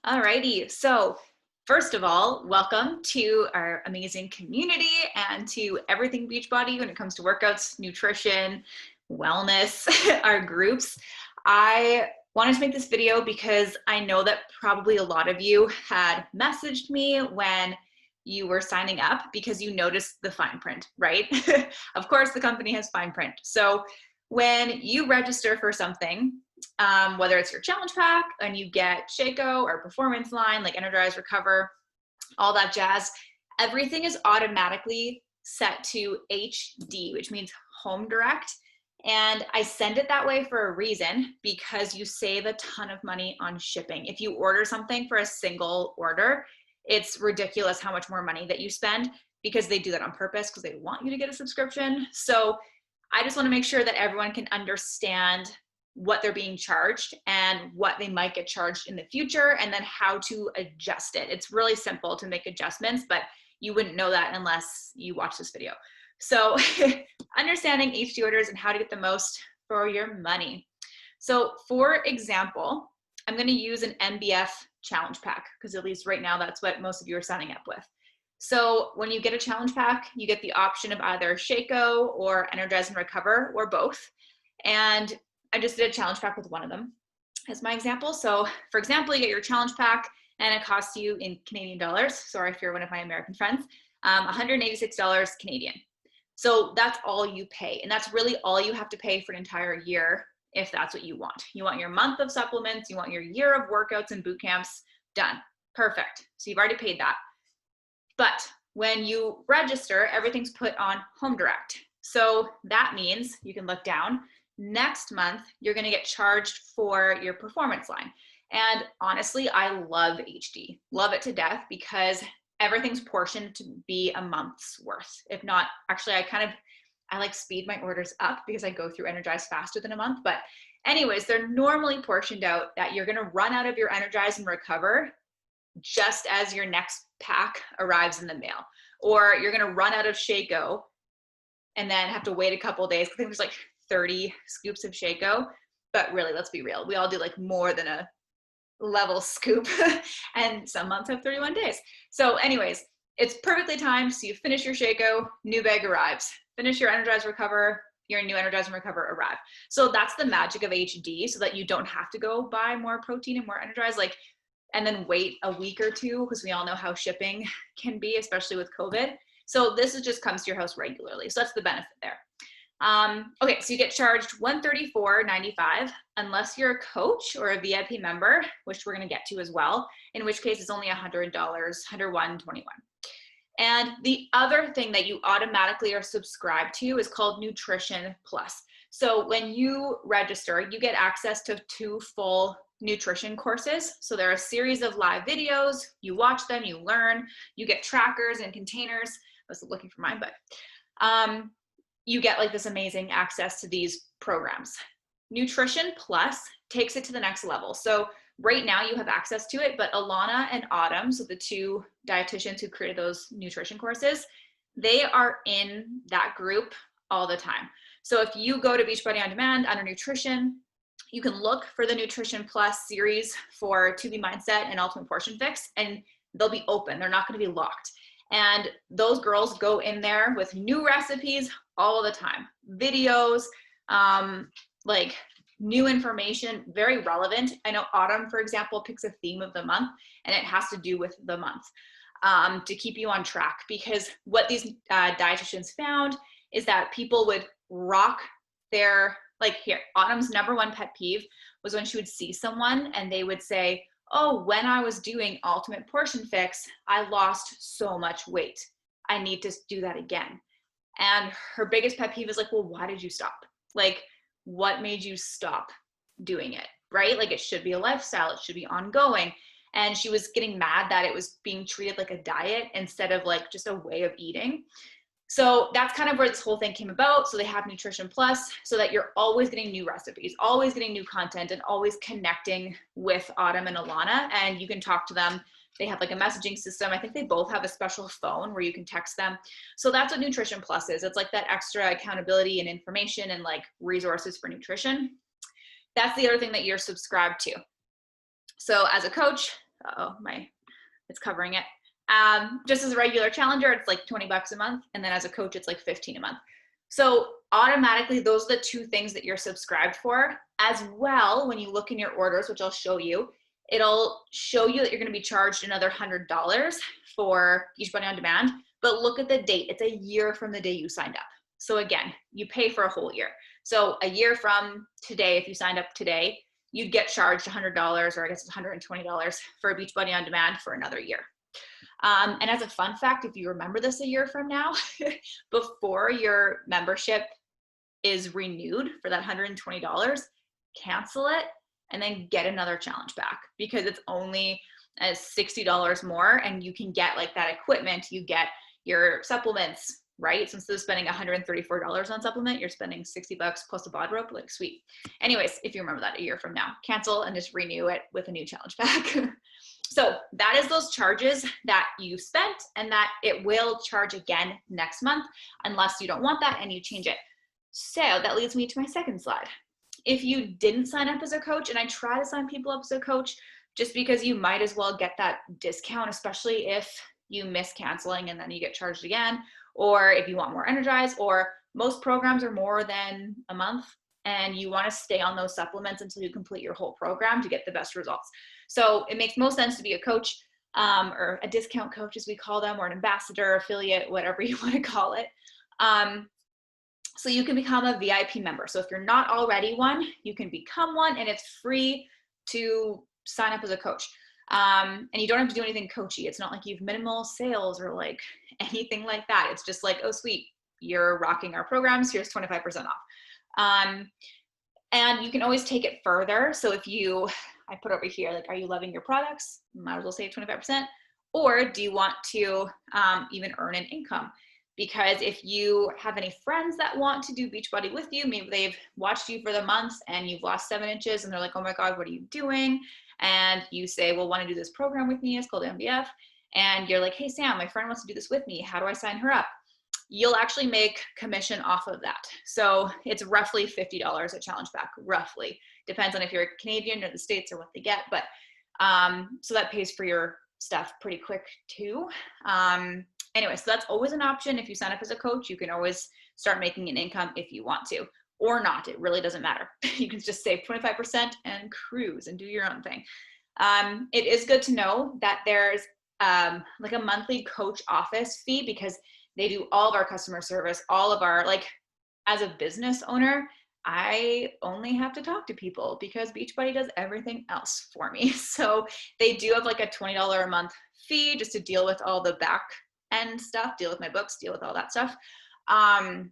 Alrighty, so first of all, welcome to our amazing community and to everything Beachbody when it comes to workouts, nutrition, wellness, our groups. I wanted to make this video because I know that probably a lot of you had messaged me when you were signing up because you noticed the fine print, right? Of course, the company has fine print. So when you register for something, whether it's your challenge pack and you get Shaco or performance line like Energize, Recover, all that jazz, everything is automatically set to HD, which means home direct. And I send it that way for a reason, because you save a ton of money on shipping. If you order something for a single order, it's ridiculous how much more money that you spend, because they do that on purpose because they want you to get a subscription. So I just want to make sure that everyone can understand what they're being charged and what they might get charged in the future, and then how to adjust it. It's really simple to make adjustments, but you wouldn't know that unless you watch this video. So understanding HD orders and how to get the most for your money. So for example, I'm going to use an MBF challenge pack, because at least right now that's what most of you are signing up with. So when you get a challenge pack, you get the option of either Shaco or Energize and Recover, or both. And I just did a challenge pack with one of them as my example. So for example, you get your challenge pack and it costs you in Canadian dollars. Sorry if you're one of my American friends, $186 Canadian. So that's all you pay. And that's really all you have to pay for an entire year if that's what you want. You want your month of supplements, you want your year of workouts and boot camps done. Perfect. So you've already paid that. But when you register, everything's put on home direct. So that means you can look down. Next month, you're going to get charged for your performance line. And honestly, I love HD, love it to death, because everything's portioned to be a month's worth. If not, actually, I like speed my orders up because I go through Energize faster than a month. But anyways, they're normally portioned out that you're going to run out of your Energize and Recover just as your next pack arrives in the mail, or you're going to run out of Shaco and then have to wait a couple of days. I think there's like 30 scoops of Shaco, but really, let's be real. We all do like more than a level scoop and some months have 31 days. So anyways, it's perfectly timed. So you finish your Shaco, new bag arrives. Finish your Energize, Recover, your new Energize and Recover arrive. So that's the magic of HD, so that you don't have to go buy more protein and more Energize, and then wait a week or two, because we all know how shipping can be, especially with COVID. So this just comes to your house regularly. So that's the benefit there. Okay, so you get charged $134.95 unless you're a coach or a VIP member, which we're going to get to as well, in which case it's only $100, $101.21. And the other thing that you automatically are subscribed to is called Nutrition Plus. So when you register, you get access to 2 full nutrition courses. So there are a series of live videos. You watch them, you learn, you get trackers and containers. I was looking for mine, but you get like this amazing access to these programs. Nutrition Plus takes it to the next level. So right now you have access to it, but Alana and Autumn, so the 2 dietitians who created those nutrition courses, they are in that group all the time. So if you go to Beachbody On Demand under nutrition, you can look for the Nutrition Plus series for To Be Mindset and Ultimate Portion Fix, and they'll be open. They're not going to be locked. And those girls go in there with new recipes all the time, videos, like new information, very relevant. I know Autumn, for example, picks a theme of the month, and it has to do with the month to keep you on track. Because what these dietitians found is that people would rock their, like here, Autumn's #1 pet peeve was when she would see someone and they would say, oh, when I was doing Ultimate Portion Fix, I lost so much weight. I need to do that again. And her biggest pet peeve is like, well, why did you stop? Like, what made you stop doing it, right? Like, it should be a lifestyle. It should be ongoing. And she was getting mad that it was being treated like a diet instead of like just a way of eating. So that's kind of where this whole thing came about. So they have Nutrition Plus so that you're always getting new recipes, always getting new content, and always connecting with Autumn and Alana. And you can talk to them. They have like a messaging system. I think they both have a special phone where you can text them. So that's what Nutrition Plus is. It's like that extra accountability and information and like resources for nutrition. That's the other thing that you're subscribed to. So as a coach, It's covering it. Just as a regular challenger, it's like 20 bucks a month. And then as a coach, it's like 15 a month. So automatically, those are the two things that you're subscribed for. As well, when you look in your orders, which I'll show you, it'll show you that you're going to be charged another $100 for Beachbody On Demand. But look at the date. It's a year from the day you signed up. So again, you pay for a whole year. So a year from today, if you signed up today, you'd get charged $100, or I guess it's $120 for a Beachbody On Demand for another year. And as a fun fact, if you remember this a year from now, before your membership is renewed for that $120, cancel it and then get another challenge back, because it's only $60 more, and you can get like that equipment, you get your supplements, right? So instead of spending $134 on supplement, you're spending 60 bucks plus a bod rope, like sweet. Anyways, if you remember that a year from now, cancel and just renew it with a new challenge pack. So that is those charges that you spent, and that it will charge again next month unless you don't want that and you change it. So that leads me to my second slide. If you didn't sign up as a coach, and I try to sign people up as a coach just because you might as well get that discount, especially if you miss canceling and then you get charged again, or if you want more Energize, or most programs are more than a month and you want to stay on those supplements until you complete your whole program to get the best results. So it makes most sense to be a coach, or a discount coach as we call them, or an ambassador, affiliate, whatever you want to call it. So you can become a VIP member. So if you're not already one, you can become one, and it's free to sign up as a coach. And you don't have to do anything coachy. It's not like you've minimal sales or like anything like that. It's just like, oh, sweet, you're rocking our programs. Here's 25% off. And you can always take it further. So if I put over here, like, are you loving your products? Might as well save 25%. Or do you want to even earn an income? Because if you have any friends that want to do Beachbody with you, maybe they've watched you for the months and you've lost 7 inches and they're like, oh my God, what are you doing? And you say, well, want to do this program with me? It's called MBF. And you're like, hey, Sam, my friend wants to do this with me. How do I sign her up? You'll actually make commission off of that. So it's roughly $50 a challenge pack, roughly. Depends on if you're Canadian or the States or what they get. But so that pays for your stuff pretty quick too. Anyway, so that's always an option. If you sign up as a coach, you can always start making an income if you want to, or not. It really doesn't matter. You can just save 25% and cruise and do your own thing. It is good to know that there's like a monthly coach office fee, because they do all of our customer service, all of our, like, as a business owner, I only have to talk to people because Beachbody does everything else for me. So they do have like a $20 a month fee just to deal with all the back end stuff, deal with my books, deal with all that stuff. So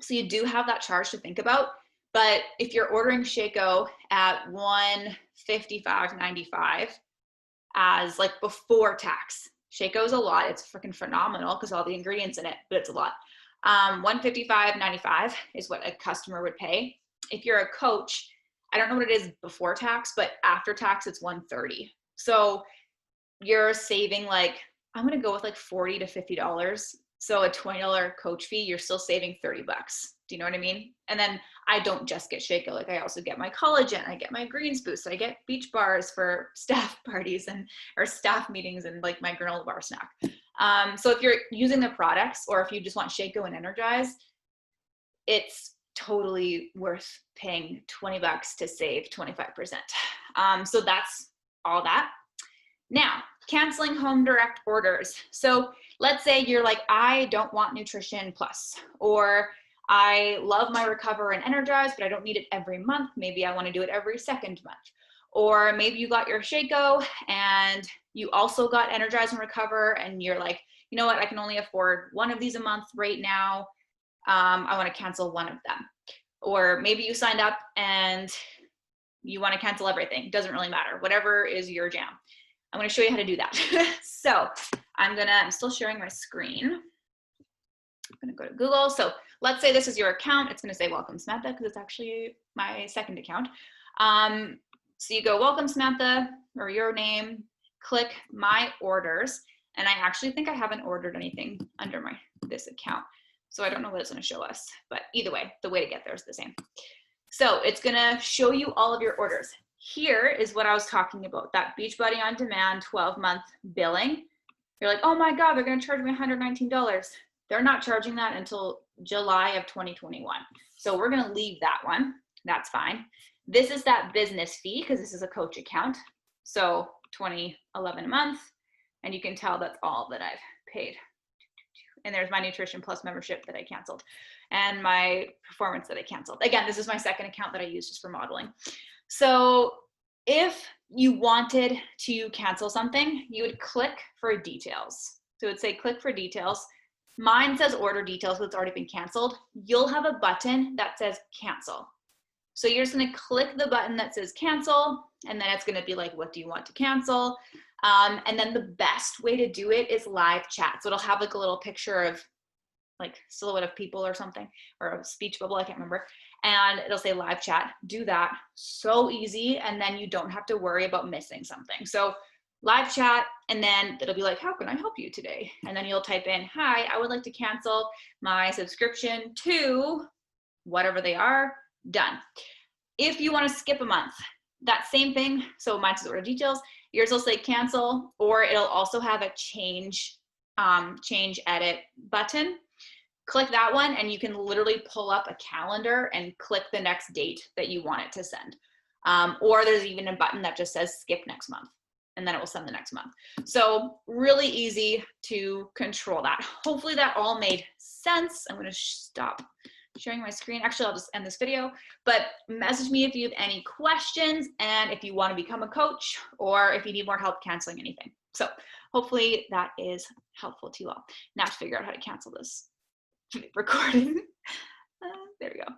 you do have that charge to think about. But if you're ordering Shaco at $155.95 as like before tax, Shaco is a lot. It's freaking phenomenal because all the ingredients in it, but it's a lot. $155.95 is what a customer would pay. If you're a coach, I don't know what it is before tax, but after tax, it's $130. So you're saving, like, I'm going to go with like $40 to $50. So a $20 coach fee, you're still saving 30 bucks. Do you know what I mean? And then I don't just get Shaco. Like, I also get my collagen, I get my greens boost, I get beach bars for staff parties or staff meetings, and like my granola bar snack. So if you're using the products, or if you just want Shaco and Energize, it's totally worth paying 20 bucks to save 25%. So that's all that. Now, canceling home direct orders. So let's say you're like, I don't want Nutrition Plus, or I love my Recover and Energize, but I don't need it every month. Maybe I want to do it every second month. Or maybe you got your Shaco and you also got Energize and Recover, and you're like, you know what, I can only afford one of these a month right now. I want to cancel one of them. Or maybe you signed up and you want to cancel everything. Doesn't really matter. Whatever is your jam. I'm going to show you how to do that. So I'm still sharing my screen. I'm going to go to Google. So let's say this is your account. It's going to say welcome Samantha, because it's actually my second account. So you go welcome Samantha, or your name, click my orders. And I actually think I haven't ordered anything under this account. So I don't know what it's going to show us, but either way, the way to get there is the same. So it's going to show you all of your orders. here is what I was talking about, that Beachbody On Demand 12-month billing. You're like, oh my God, they're gonna charge me $119. They're not charging that until July of 2021. So we're gonna leave that one, that's fine. This is that business fee, because this is a coach account. So $20.11 a month, and you can tell that's all that I've paid. And there's my Nutrition Plus membership that I canceled, and my performance that I canceled. Again, this is my second account that I use just for modeling. So if you wanted to cancel something, you would click for details. So it would say click for details. Mine says order details, but it's already been canceled. You'll have a button that says cancel. So you're just gonna click the button that says cancel, and then it's gonna be like, what do you want to cancel? And then the best way to do it is live chat. So it'll have like a little picture of like silhouette of people or something, or a speech bubble, I can't remember. And it'll say live chat. Do that, so easy. And then you don't have to worry about missing something. So live chat, and then it'll be like, how can I help you today? And then you'll type in, hi, I would like to cancel my subscription to whatever they are, done. If you want to skip a month, that same thing. So mine says order details, yours will say cancel, or it'll also have a change edit button. Click that one, and you can literally pull up a calendar and click the next date that you want it to send. Or there's even a button that just says skip next month, and then it will send the next month. So really easy to control that. Hopefully that all made sense. I'm going to stop sharing my screen. Actually, I'll just end this video, but message me if you have any questions, and if you want to become a coach, or if you need more help canceling anything. So hopefully that is helpful to you all. Now to figure out how to cancel this recording. There we go.